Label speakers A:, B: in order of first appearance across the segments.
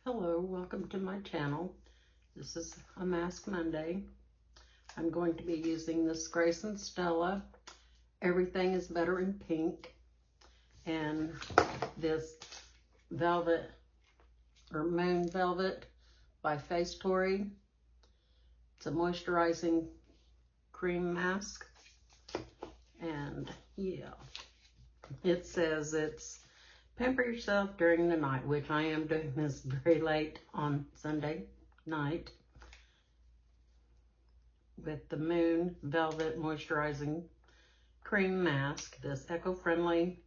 A: Hello, welcome to my channel. This is a Mask Monday. I'm going to be using this Grace and Stella Everything is Better in Pink and this Velvet or Moon Velvet by Face Story. It's a moisturizing cream mask, and yeah, it says it's pamper yourself during the night, which I am doing this very late on Sunday night with the Moon Velvet Moisturizing Cream Mask. This eco-friendly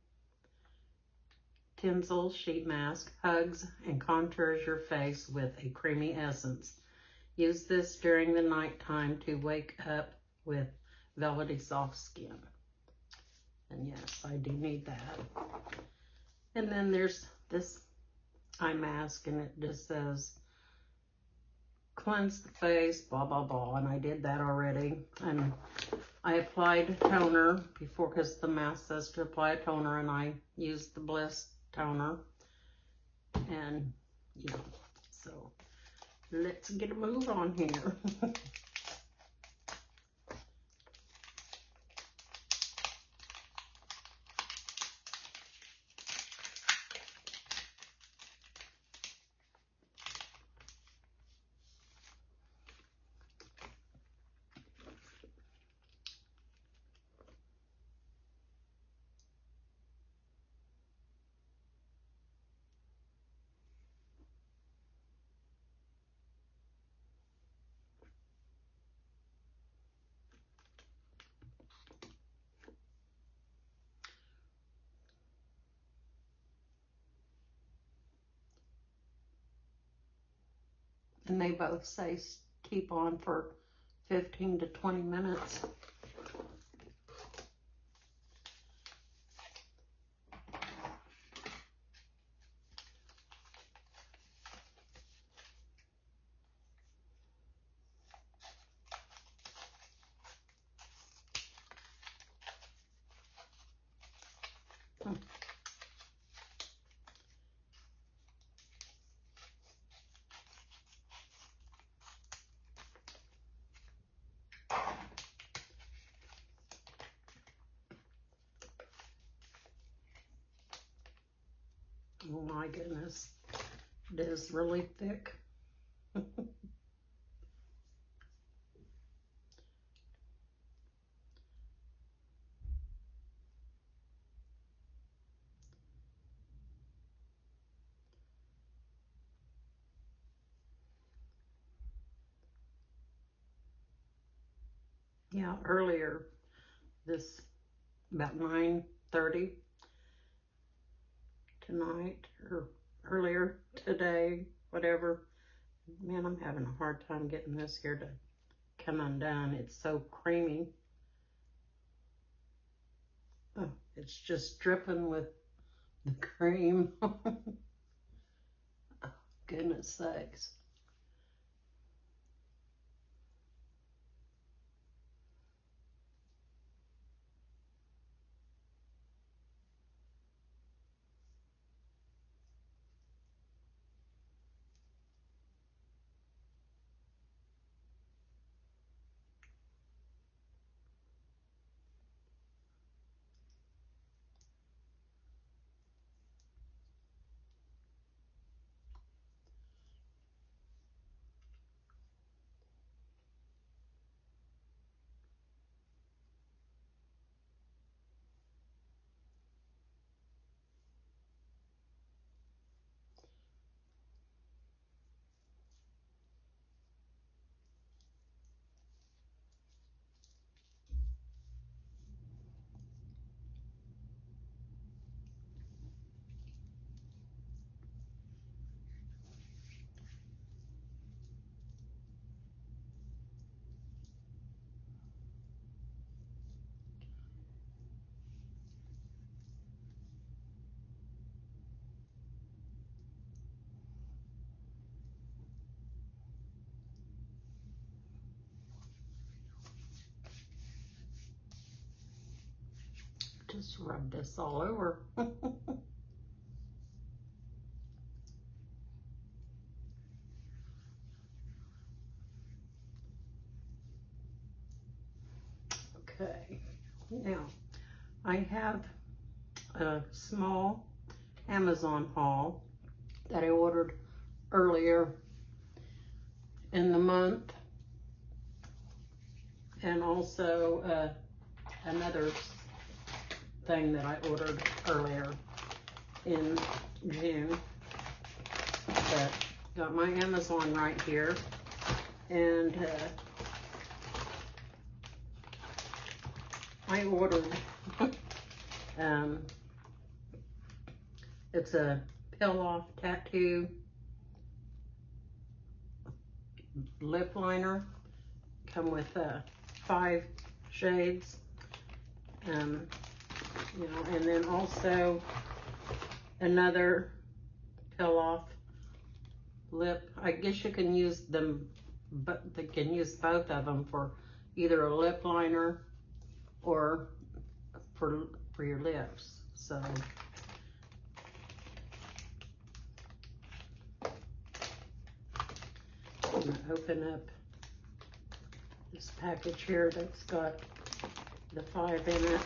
A: tinsel sheet mask hugs and contours your face with a creamy essence. Use this during the nighttime to wake up with velvety soft skin. And yes, I do need that. And then there's this eye mask, and it just says cleanse the face, blah blah blah, and I did that already. And I applied toner before, because the mask says to apply a toner, and I used the Bliss toner. And yeah, so let's get a move on here. And they both say keep on for 15 to 20 minutes. Oh my goodness, it is really thick. Yeah, earlier this, about 9:30 tonight, or earlier today, whatever. Man, I'm having a hard time getting this here to come undone. It's so creamy. Oh, it's just dripping with the cream. Oh, goodness sakes. Just rub this all over. Okay, now I have a small Amazon haul that I ordered earlier in the month, and also another thing that I ordered earlier in June. But got my Amazon right here, and I ordered it's a peel off tattoo lip liner. Come with 5 shades, you know, and then also another peel off lip. I guess you can use them, but they can use both of them for either a lip liner or for your lips. So I'm gonna open up this package here that's got the 5 in it.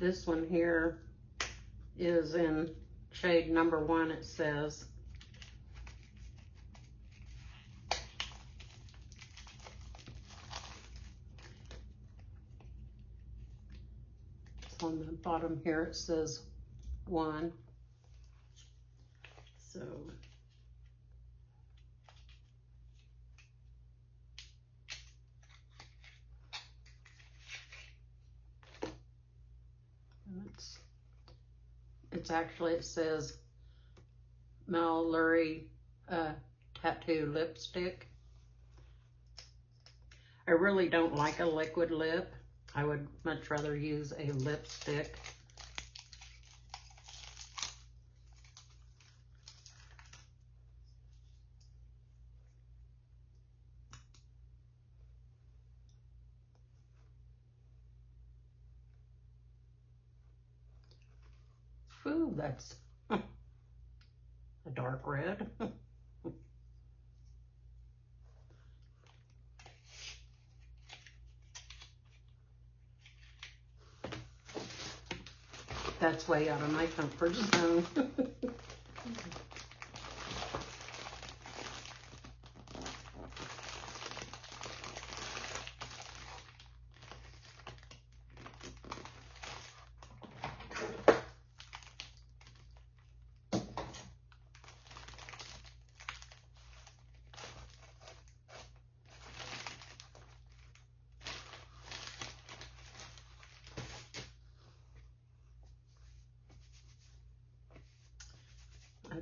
A: This one here is in shade number 1, it says. It's on the bottom here, it says 1. So it's actually, it says Mallory tattoo lipstick. I really don't like a liquid lip. I would much rather use a lipstick. Ooh, that's a dark red. That's way out of my comfort zone.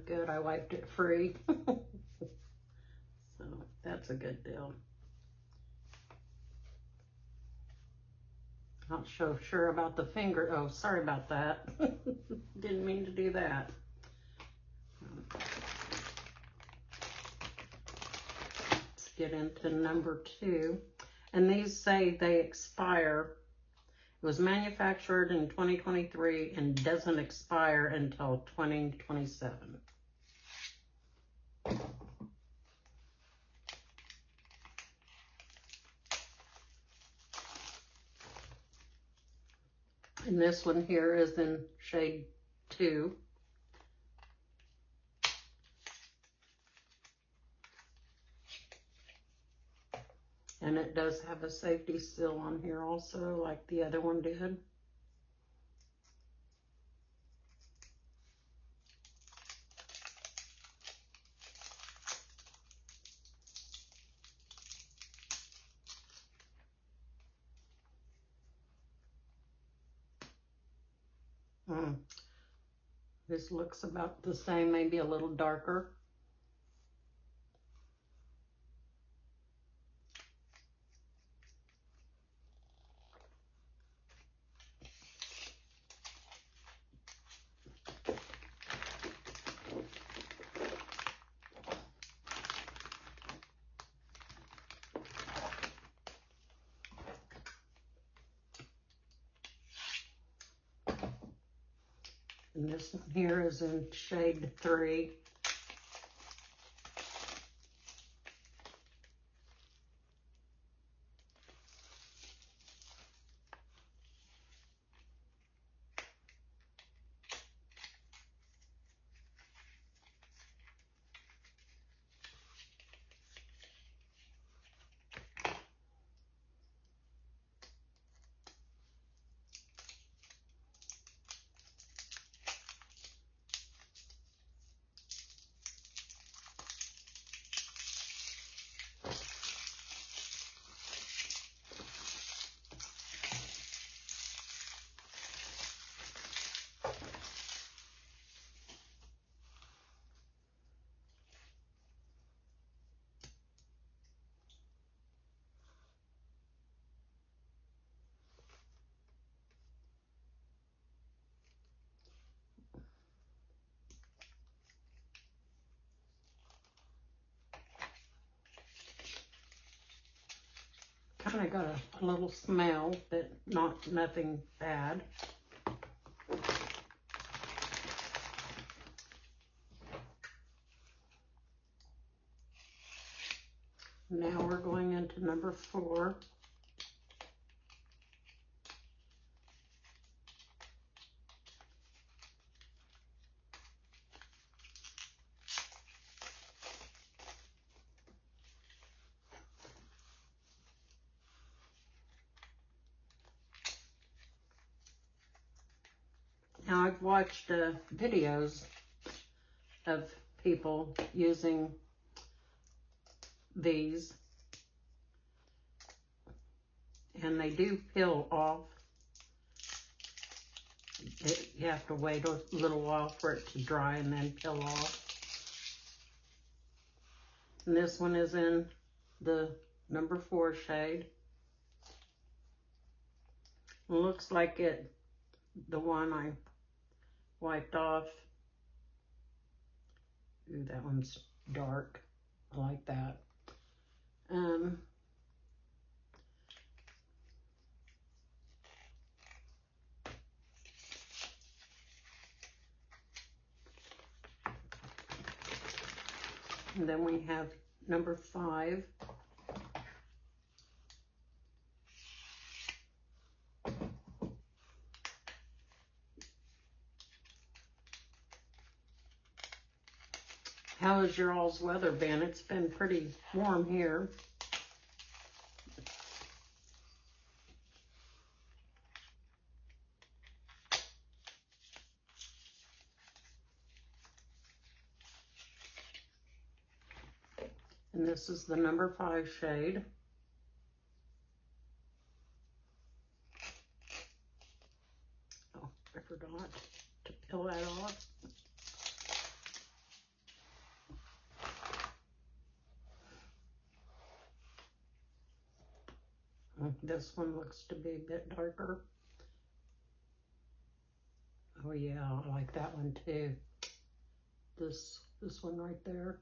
A: Good, I wiped it free. So that's a good deal. Not so sure about the finger. Oh, sorry about that. Didn't mean to do that. Let's get into number 2. And these say they expire. It was manufactured in 2023 and doesn't expire until 2027. And this one here is in shade 2. And it does have a safety seal on here also, like the other one did. This looks about the same, maybe a little darker. And this one here is in shade 3. Kind of got a little smell, but nothing bad. Now we're going into number 4. Now I've watched videos of people using these, and they do peel off. You have to wait a little while for it to dry and then peel off. And this one is in the number 4 shade. It looks like the one I wiped off. Ooh, that one's dark. I like that. And then we have number 5. How has your all's weather been? It's been pretty warm here. And this is the number 5 shade. Oh, I forgot to peel that off. This one looks to be a bit darker. Oh yeah, I like that one too. This one right there.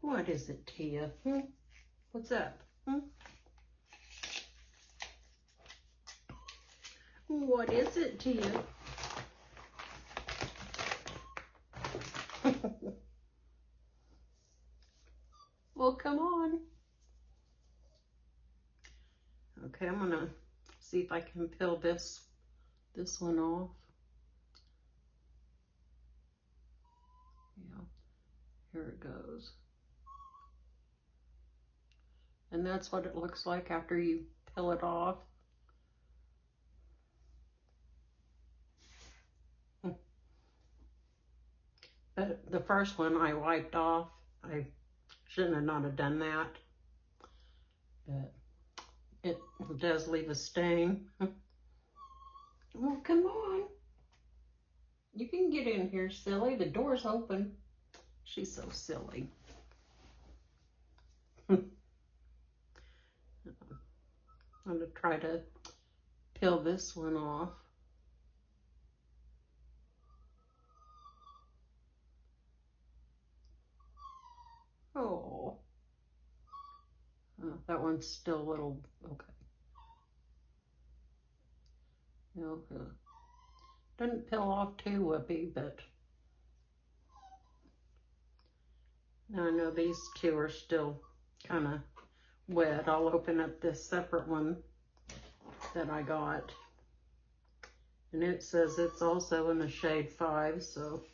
A: What is it, Tia? What's up? What is it, Tia? Well, come on. Okay, I'm gonna see if I can peel this one off. Yeah, here it goes. And that's what it looks like after you peel it off. But the first one I wiped off. I shouldn't have not have done that. But it does leave a stain. Well, come on. You can get in here, silly. The door's open. She's so silly. I'm going to try to peel this one off. Oh. That one's still a little, okay. know, doesn't peel off too whoopee, but now I know these two are still kind of wet. I'll open up this separate one that I got. And it says it's also in a shade 5, so.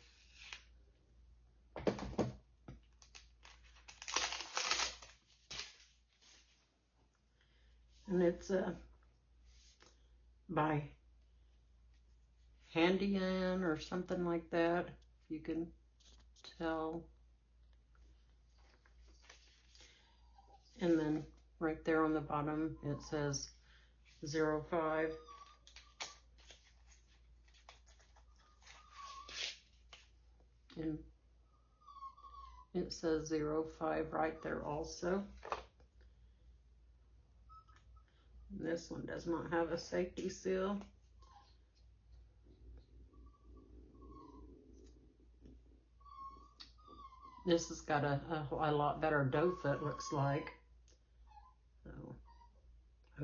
A: And it's by Handy Ann or something like that, if you can tell. And then right there on the bottom, it says 05. And it says 05 right there also. And this one does not have a safety seal. This has got a lot better doe foot, looks like. So,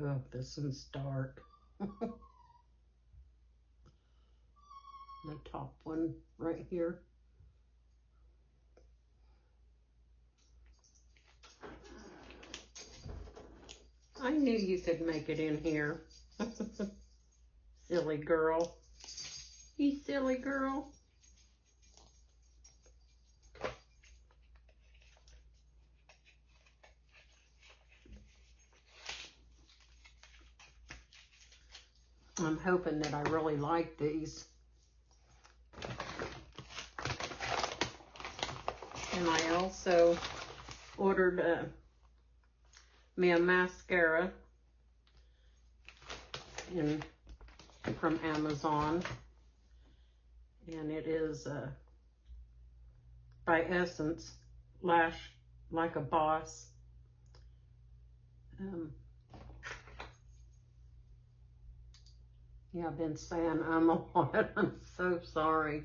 A: oh, this one's dark. The top one right here. I knew you could make it in here. Silly girl. You silly girl. I'm hoping that I really like these. And I also ordered me a mascara from Amazon. And it is by Essence, Lash Like a Boss. Yeah, I've been saying a lot. I'm so sorry.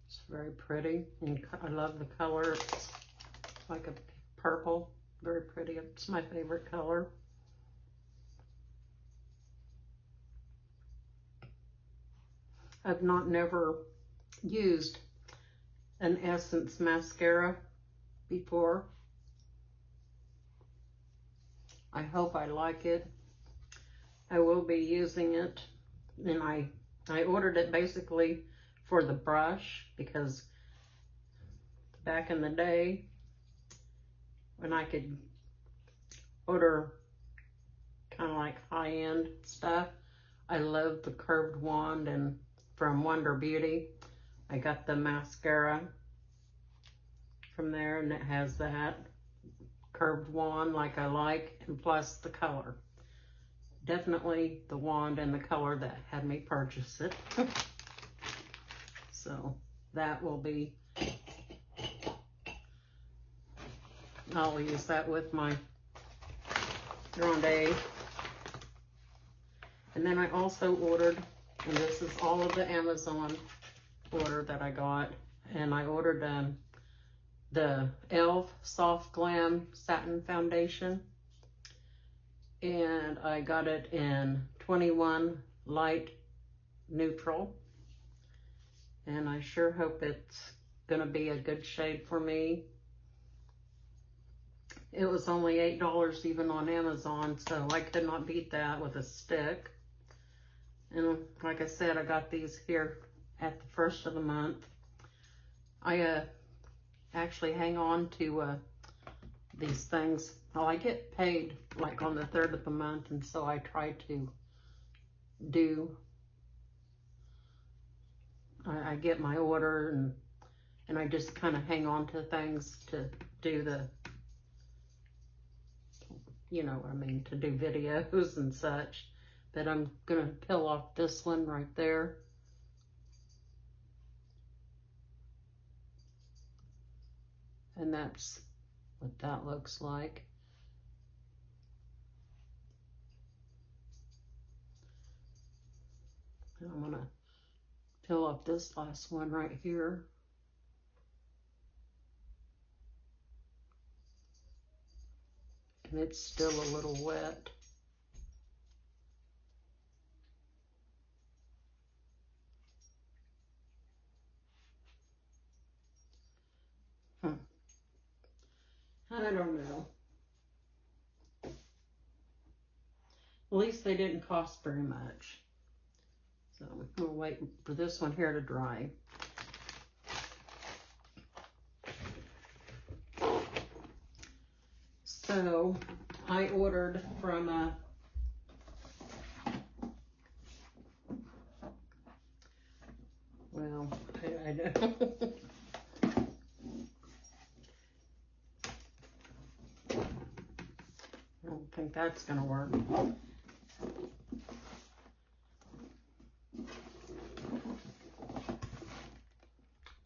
A: It's very pretty, and I love the color. It's like a purple, very pretty. It's my favorite color. I've never used an Essence mascara before. I hope I like it. I will be using it, and I ordered it basically for the brush, because back in the day when I could order kind of like high-end stuff, I loved the curved wand, and from Wonder Beauty I got the mascara from there, and it has that curved wand like I like, and plus the color. Definitely the wand and the color that had me purchase it. So that will be, I'll use that with my Grande. And then I also ordered, and this is all of the Amazon order that I got, and I ordered the e.l.f. Soft Glam Satin Foundation, and I got it in 21 Light Neutral, and I sure hope it's gonna be a good shade for me. It was only $8 even on Amazon, so I could not beat that with a stick. And like I said, I got these here at the first of the month. I actually hang on to these things. Well, I get paid like on the 3rd of the month, and so I try to do, I get my order, and I just kind of hang on to things to do the, you know what I mean, to do videos and such. But I'm gonna peel off this one right there. And that's what that looks like. fill up this last one right here. And it's still a little wet. I don't know. At least they didn't cost very much. So we'll wait for this one here to dry. So I ordered from a well, I don't I don't think that's gonna work.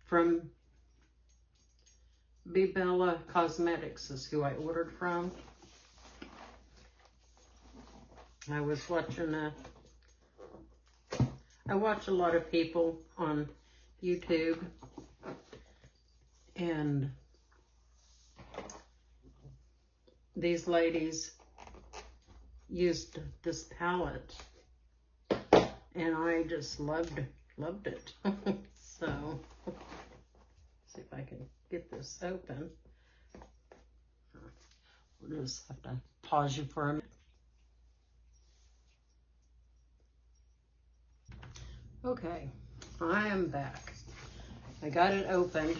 A: From Bella Cosmetics is who I ordered from. I was watching I watch a lot of people on YouTube, and these ladies used this palette, and I just loved it. So, see if I can get this open. We'll just have to pause you for a minute. Okay, I am back. I got it opened.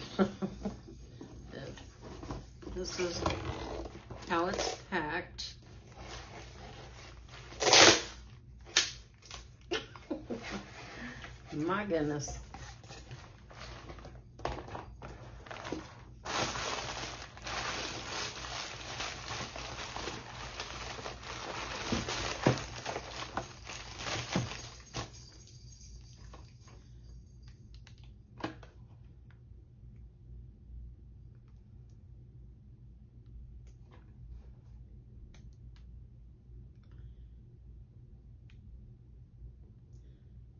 A: This is how it's packed. My goodness.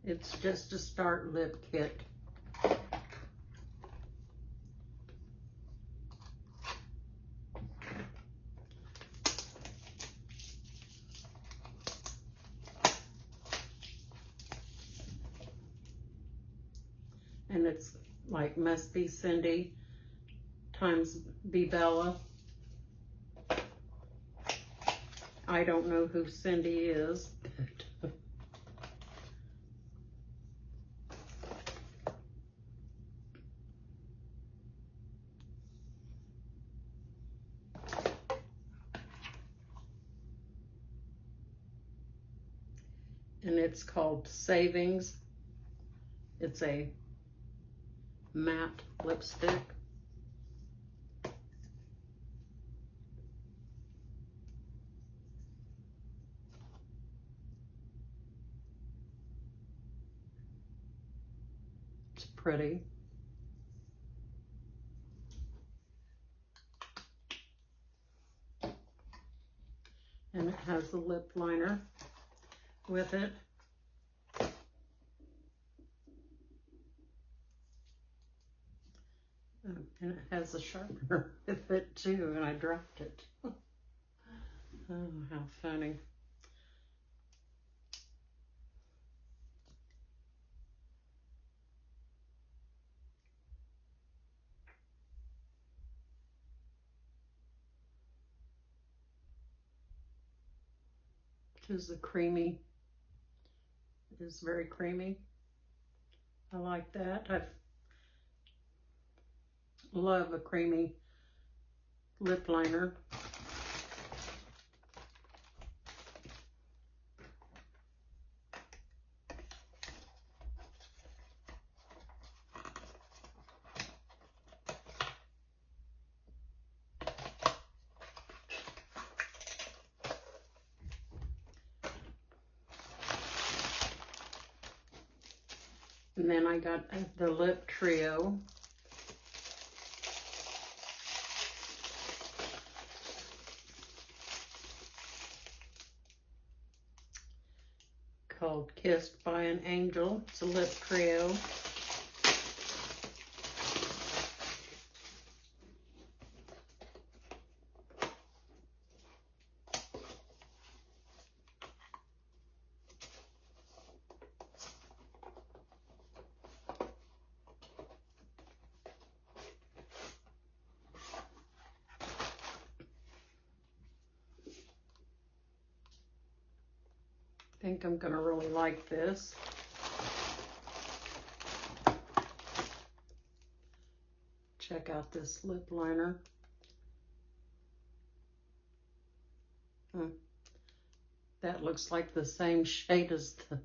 A: It's just a start lip kit. And it's like Must Be Cindy times Bella. I don't know who Cindy is, but and it's called Savings. It's a matte lipstick. It's pretty. And it has a lip liner with it. And it has a sharpener with it too, and I dropped it. Oh, how funny. It is a creamy, it is very creamy. I like that. I love a creamy lip liner. And then I got the lip trio. called Kissed by an Angel. It's a lip trio. I think I'm gonna really like this. Check out this lip liner. That looks like the same shade as the,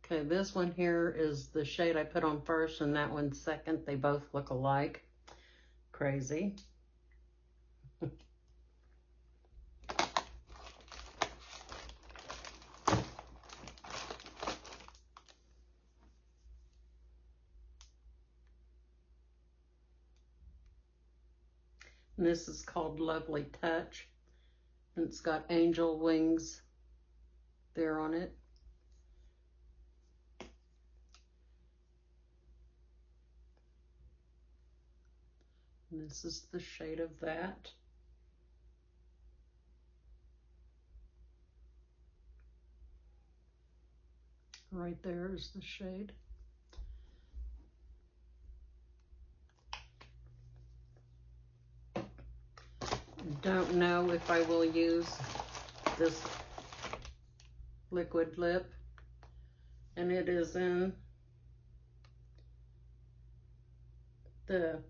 A: okay, this one here is the shade I put on first and that one second. They both look alike. Crazy. And this is called Lovely Touch. And it's got angel wings there on it. And this is the shade of that. Right there is the shade. Don't know if I will use this liquid lip, and it is in the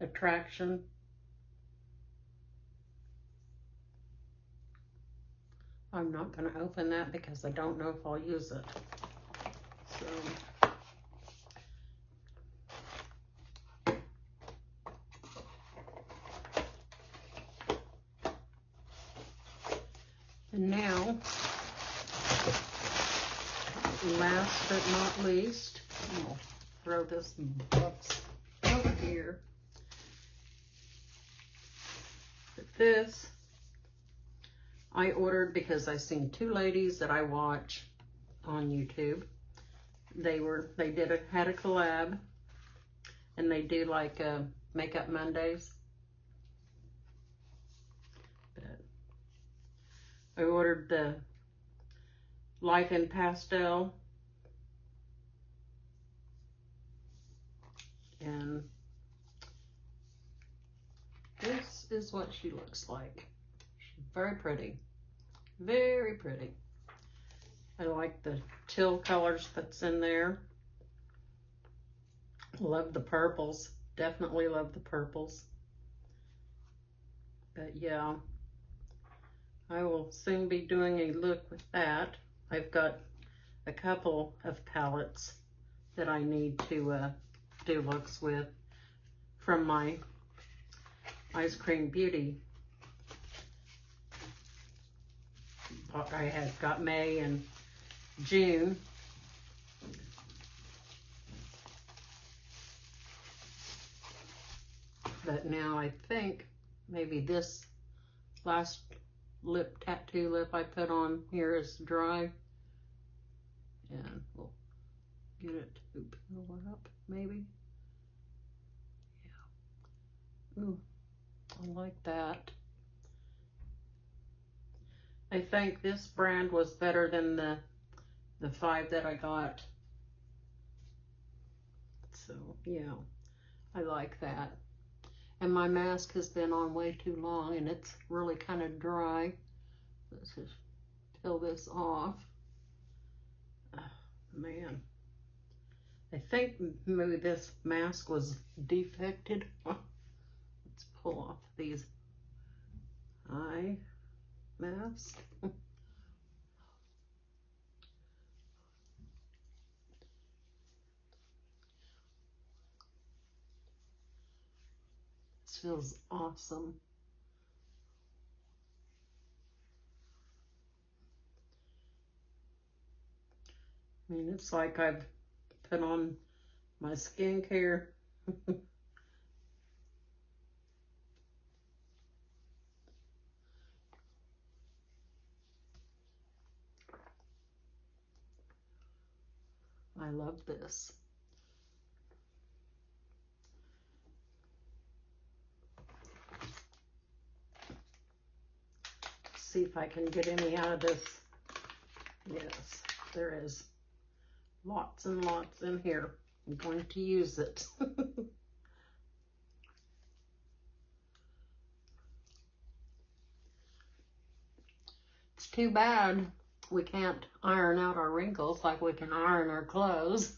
A: Attraction. I'm not going to open that because I don't know if I'll use it. So and now, last but not least, I'll throw this box over here. But this I ordered because I seen two ladies that I watch on YouTube. They had a collab, and they do like Makeup Mondays. But I ordered the Life in Pastel, and this is what she looks like. She's very pretty, very pretty. I like the teal colors that's in there. Love the purples, definitely love the purples. But yeah, I will soon be doing a look with that. I've got a couple of palettes that I need to do looks with from my Ice Cream Beauty. I had got May and June. But now I think maybe this last lip tattoo lip I put on here is dry. And we'll get it to peel up, maybe. Yeah. Ooh, I like that. I think this brand was better than the 5 that I got. So yeah, I like that. And my mask has been on way too long and it's really kind of dry. Let's just peel this off. Oh, man, I think maybe this mask was defected. Let's pull off these eye masks. This feels awesome. I mean, it's like I've put on my skincare love this. See if I can get any out of this. Yes, there is lots and lots in here. I'm going to use it. It's too bad we can't iron out our wrinkles like we can iron our clothes.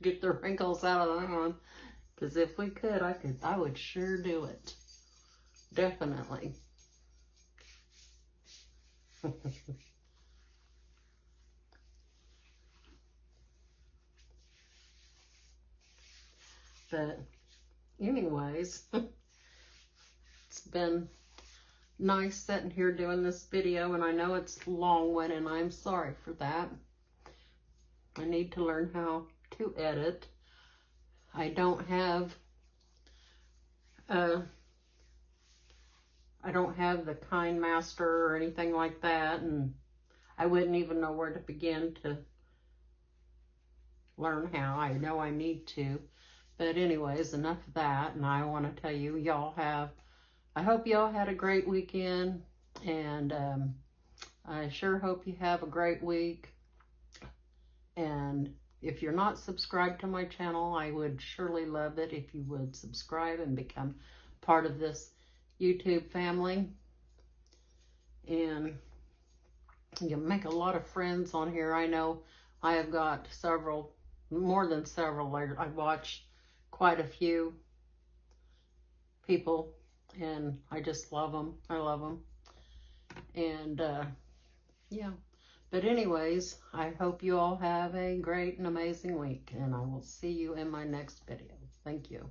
A: Get the wrinkles out of them. Because if we could, I would sure do it. Definitely. But anyways, it's been nice sitting here doing this video, and I know it's long-winded, and I'm sorry for that. I need to learn how to edit. I don't have the Kind Master or anything like that, and I wouldn't even know where to begin to learn how. I know I need to. But anyways, enough of that, and I want to tell you, I hope y'all had a great weekend, and I sure hope you have a great week. And if you're not subscribed to my channel, I would surely love it if you would subscribe and become part of this YouTube family. And you make a lot of friends on here. I know I have got more than several. I watch quite a few people, and I just love them. I love them. And yeah. But anyways, I hope you all have a great and amazing week, and I will see you in my next video. Thank you.